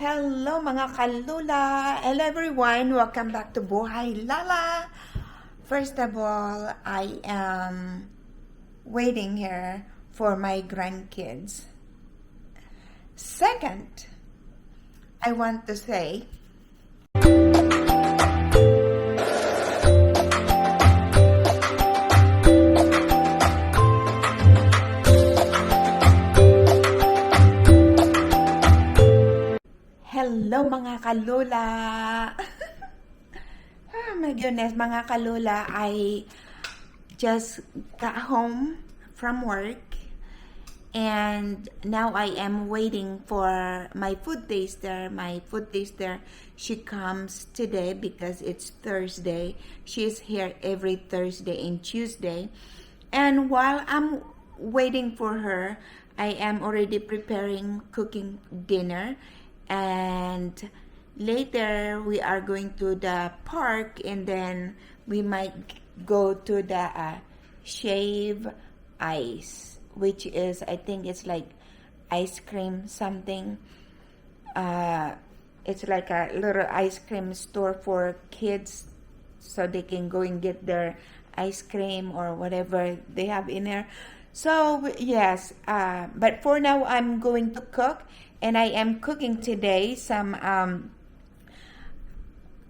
Hello mga kalula! Hello everyone! Welcome back to Buhay Lala! First of all, I am waiting here for my grandkids. Second, I want to say hello mga kalula! Oh my goodness, mga kalula, I just got home from work and now I am waiting for my food taster. My food taster, she comes today because it's Thursday. She's here every Thursday and Tuesday. And while I'm waiting for her, I am already preparing cooking dinner. And later we are going to the park and then we might go to the Shave Ice, which is, I think it's like ice cream something. It's like a little ice cream store for kids so they can go and get their ice cream or whatever they have in there. So yes, but for now I'm going to cook, and I am cooking today some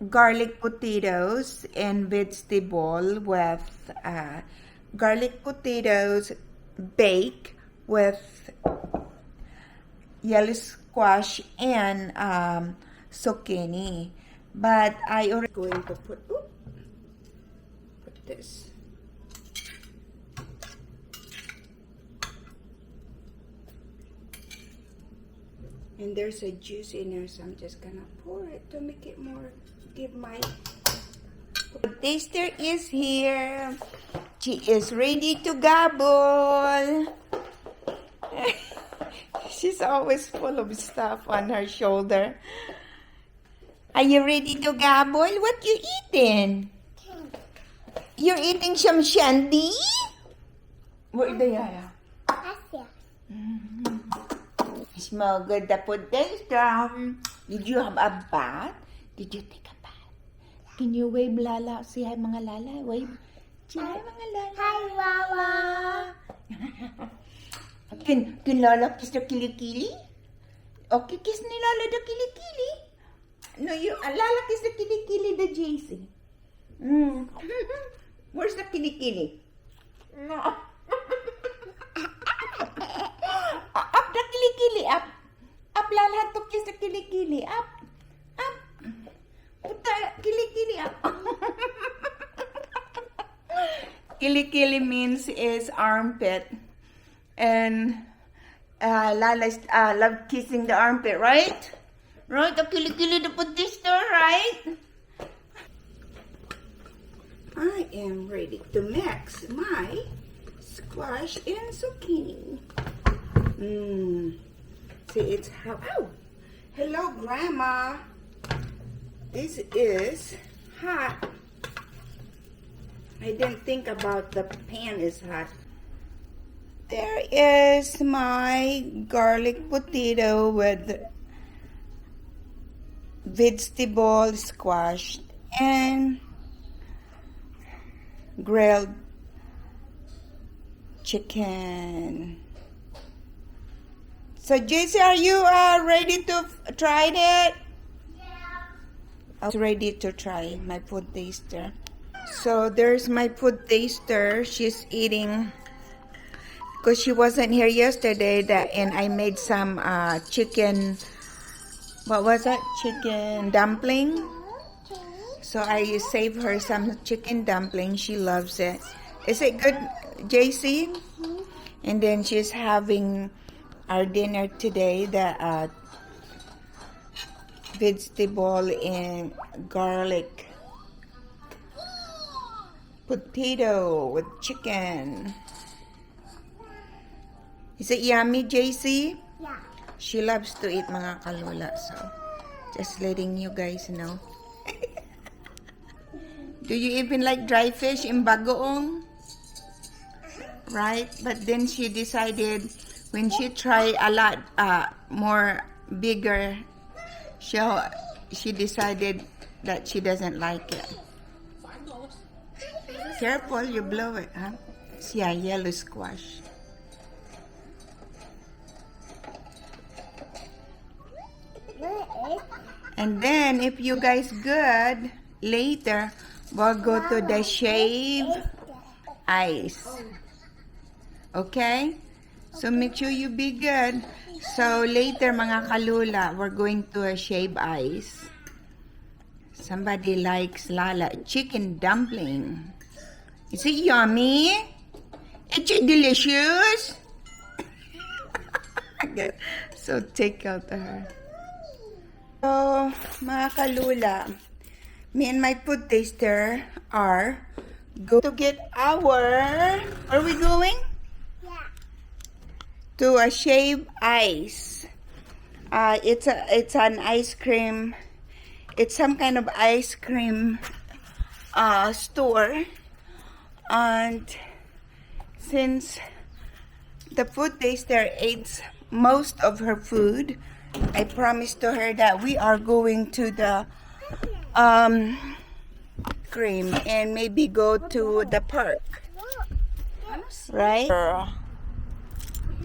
garlic potatoes and vegetable with garlic potatoes baked with yellow squash and zucchini. But I already going to put this. And there's a juice in there, so I'm just gonna pour it to make it more, give my... The taster is here. She is ready to gobble. She's always full of stuff on her shoulder. Are you ready to gobble? What you eating? You're eating some shandy? What the yaya? Smell good, the potato. Did you have a bath? Did you take a bath? Can you wave Lala? Say hi mga Lala. Wave. Say hi mga Lala. Hi, Lala. Can Lala kiss the kilikili? Okay, kiss ni Lala the kilikili. No, Lala kiss the kilikili, the JC. Where's the kilikili? No. Up the kilikili, up. Up, Lala, to kiss the kilikili, up. Up. Put the kilikili up. Kilikili means is armpit. And Lala love kissing the armpit, right? Right, the kilikili, the potato, right? I am ready to mix my squash and zucchini. See, it's how... Oh! Hello, Grandma. This is hot. I didn't think about the pan is hot. There is my garlic potato with vegetable squash and grilled chicken. So, JC, are you ready to try it? Yeah. I was ready to try my food taster. So, there's my food taster. She's eating because she wasn't here yesterday. And I made some chicken. What was that? Chicken dumpling. So, I saved her some chicken dumpling. She loves it. Is it good, JC? And then she's having our dinner today, the vegetable and garlic potato with chicken. Is it yummy, JC? Yeah. She loves to eat mga kalula, so just letting you guys know. Do you even like dry fish in bagoong? Right? But then she decided when she tried a lot more bigger she decided that she doesn't like it. Careful, you blow it, huh? Yeah, yellow squash. And then, if you guys good, later, we'll go to the shave ice. Okay? So, make sure you be good. So, later, mga kalula, we're going to a shave ice. Somebody likes Lala chicken dumpling. Is it yummy? Is it delicious? So, take out to her. So, mga kalula, me and my food taster are go to get our, are we going? Yeah. To a shave ice. It's an ice cream. It's some kind of ice cream store. And since the food taster eats most of her food, I promised to her that we are going to the cream and maybe go to the park. Right? Your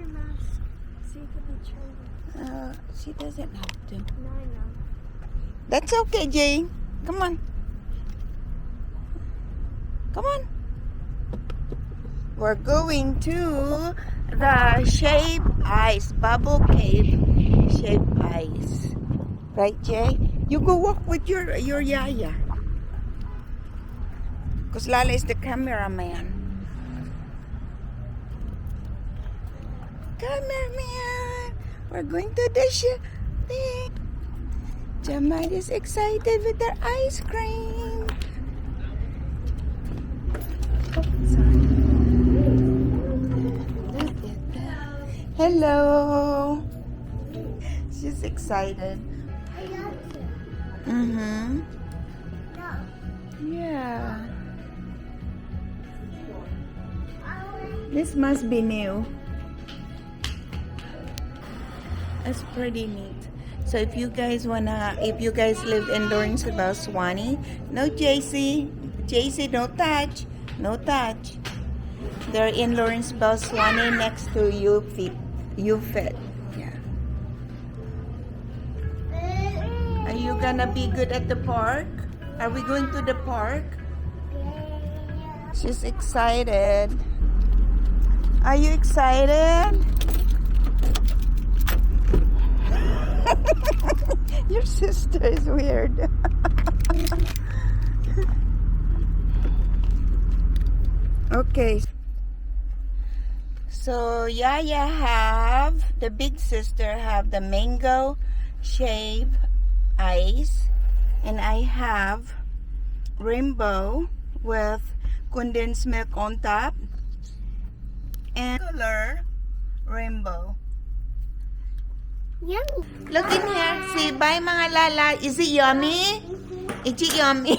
mask. So you can be trained. She doesn't have to. No, I know. That's okay, Jay. Come on. Come on. We're going to the Shape Ice, Bubble Cave Shape Ice. Right, Jay? You go walk with your yaya. Because Lala is the cameraman. Cameraman! We're going to the shopping. Jamad is excited with their ice cream. Look at that. Hello. She's excited. I love you. Mm-hmm. No. Yeah. I want This must be new. That's pretty neat. So if you guys live in Lawrenceville, Swanee, no JC, no touch, no touch. They're in Lawrenceville, Swanee, next to UFIT. Yeah. Are you gonna be good at the park? Are we going to the park? She's excited. Are you excited? Your sister is weird. Okay. So Yaya the big sister have the mango shave ice, and I have rainbow with condensed milk on top and color rainbow. Yummy. Look in here. Say bye mga lala. Is it yummy? Is it yummy?